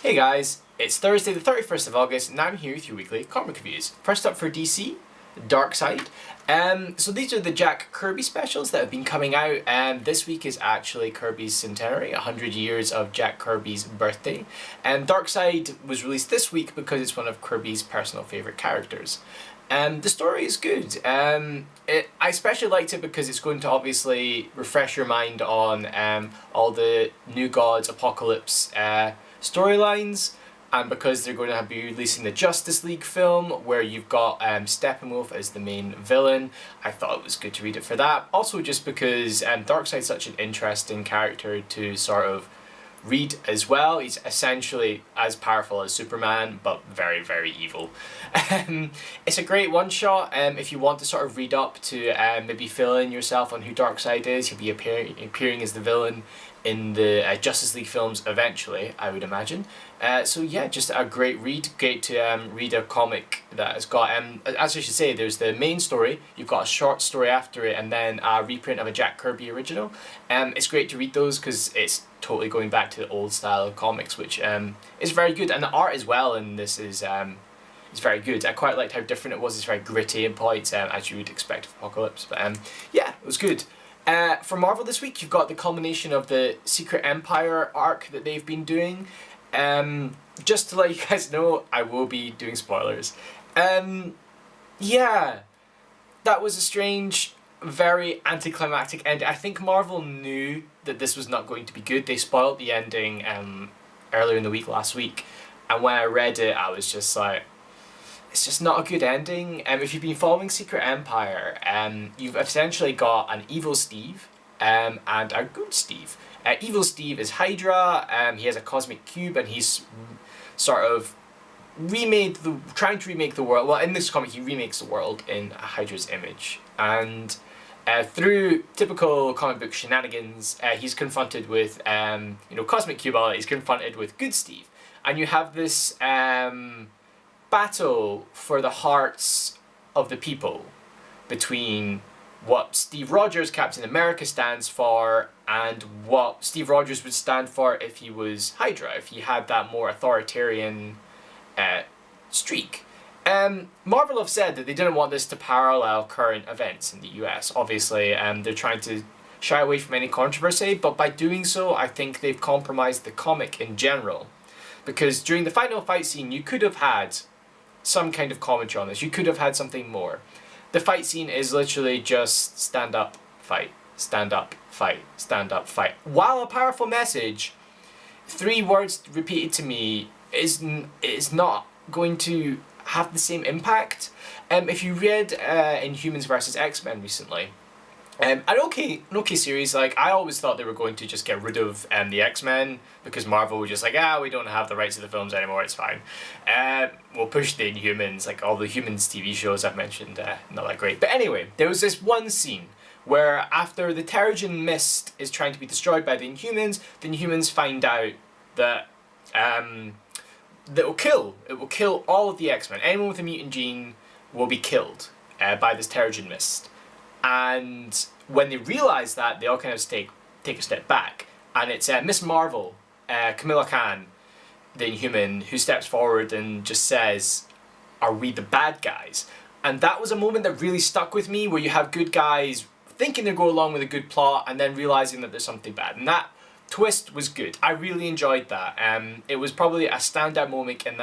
Hey guys, it's Thursday the 31st of August and I'm here with your weekly comic reviews. First up for DC, Darkseid. So these are the Jack Kirby specials that have been coming out, and this week is actually Kirby's centenary, 100 years of Jack Kirby's birthday. And Darkseid was released this week because it's one of Kirby's personal favourite characters. The story is good. I especially liked it because it's going to obviously refresh your mind on all the New Gods Apocalypse storylines, and because they're going to be releasing the Justice League film where you've got Steppenwolf as the main villain. I thought it was good to read it for that. Also just because Darkseid's such an interesting character to sort of read as well. He's essentially as powerful as Superman, but very, very evil. It's a great one-shot if you want to sort of read up to maybe fill in yourself on who Darkseid is. He'll be appearing as the villain in the Justice League films eventually, I would imagine. So yeah, just a great read. Great to read a comic that has got, as I should say, there's the main story, you've got a short story after it, and then a reprint of a Jack Kirby original. It's great to read those because it's totally going back to the old style of comics, which is very good. And the art as well in this is very good. I quite liked how different it was. It's very gritty in points, as you would expect of Apocalypse. But yeah, it was good. For Marvel this week, you've got the culmination of the Secret Empire arc that they've been doing. Just to let you guys know, I will be doing spoilers. Yeah, that was a strange, very anticlimactic end. I think Marvel knew that this was not going to be good. They spoiled the ending earlier in the week, last week. And when I read it, I was just like, it's just not a good ending. If you've been following Secret Empire, you've essentially got an evil Steve and a good Steve. Evil Steve is Hydra. He has a cosmic cube, and he's sort of trying to remake the world. Well, in this comic, he remakes the world in Hydra's image, and through typical comic book shenanigans, he's confronted with cosmic cube. He's confronted with good Steve, and you have this battle for the hearts of the people between what Steve Rogers, Captain America, stands for and what Steve Rogers would stand for if he was Hydra, if he had that more authoritarian streak. Marvel have said that they didn't want this to parallel current events in the US. Obviously, they're trying to shy away from any controversy, but by doing so, I think they've compromised the comic in general. Because during the final fight scene, you could have had some kind of commentary on this. You could have had something more. The fight scene is literally just stand up, fight, stand up, fight, stand up, fight. While a powerful message, 3 words repeated to me is not going to have the same impact. If you read Inhumans vs. X-Men recently, an okay series. Like, I always thought they were going to just get rid of the X-Men because Marvel were just like, we don't have the rights to the films anymore, it's fine. We'll push the Inhumans, like all the Humans TV shows I've mentioned, not that great. But anyway, there was this one scene where after the Terrigen Mist is trying to be destroyed by the Inhumans find out that it will kill all of the X-Men. Anyone with a mutant gene will be killed by this Terrigen Mist. And when they realise that, they all kind of take a step back. And it's Miss Marvel, Kamala Khan, the Inhuman, who steps forward and just says, "Are we the bad guys?" And that was a moment that really stuck with me, where you have good guys thinking they go along with a good plot and then realising that there's something bad. And that twist was good. I really enjoyed that. It was probably a standout moment in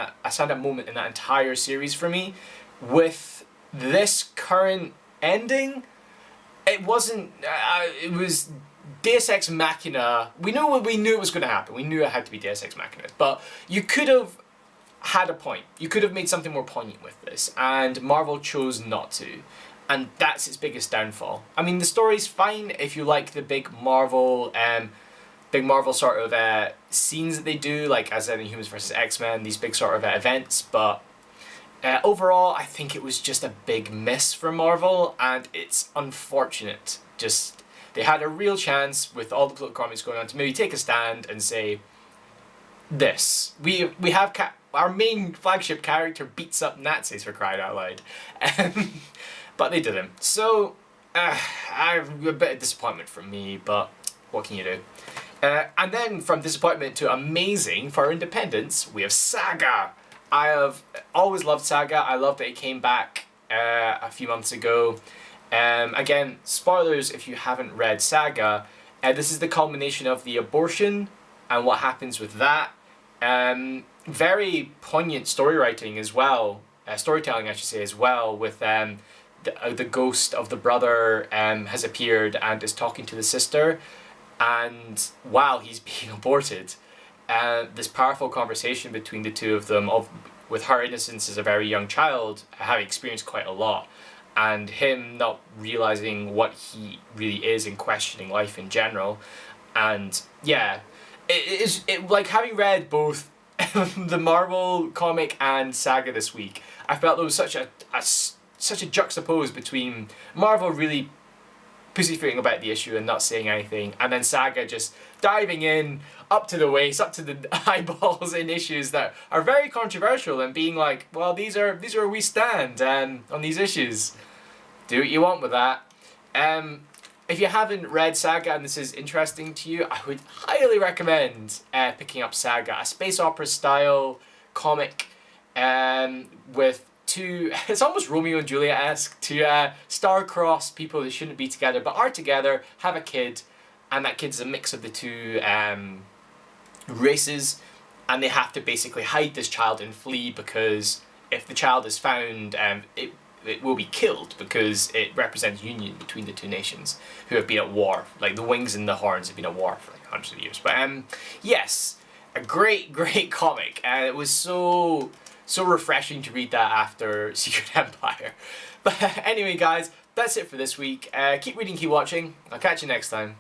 that entire series for me. With this current ending, it wasn't. It was Deus Ex Machina. We knew it was going to happen. We knew it had to be Deus Ex Machina. But you could have had a point. You could have made something more poignant with this, and Marvel chose not to. And that's its biggest downfall. I mean, the story's fine if you like the big Marvel sort of scenes that they do, like as in Humans vs. X-Men, these big sort of events. But overall, I think it was just a big miss for Marvel, and it's unfortunate. Just, they had a real chance with all the political comics going on to maybe take a stand and say, this. We have our main flagship character beats up Nazis, for crying out loud. But they didn't. So, a bit of disappointment from me, but what can you do? And then from disappointment to amazing for our independence, we have Saga. I have always loved Saga. I love that it came back a few months ago. Again, spoilers if you haven't read Saga. This is the culmination of the abortion and what happens with that. Very poignant story writing as well. Storytelling, I should say, as well, with the ghost of the brother has appeared and is talking to the sister. And while he's being aborted, this powerful conversation between the two of them, with her innocence as a very young child, having experienced quite a lot, and him not realizing what he really is and questioning life in general. And yeah, it like having read both the Marvel comic and Saga this week, I felt there was such a juxtapose between Marvel really pussyfooting about the issue and not saying anything, and then Saga just diving in up to the waist, up to the eyeballs in issues that are very controversial and being like, well, these are where we stand on these issues. Do what you want with that. If you haven't read Saga and this is interesting to you, I would highly recommend picking up Saga, a space opera style comic with two, it's almost Romeo and Juliet-esque, two star-crossed people that shouldn't be together but are together, have a kid, and that kid's a mix of the two races, and they have to basically hide this child and flee, because if the child is found, it will be killed, because it represents union between the two nations who have been at war. Like, the wings and the horns have been at war for like hundreds of years. But yes, a great comic, and it was so refreshing to read that after Secret Empire. But anyway, guys, that's it for this week. Keep reading, keep watching. I'll catch you next time.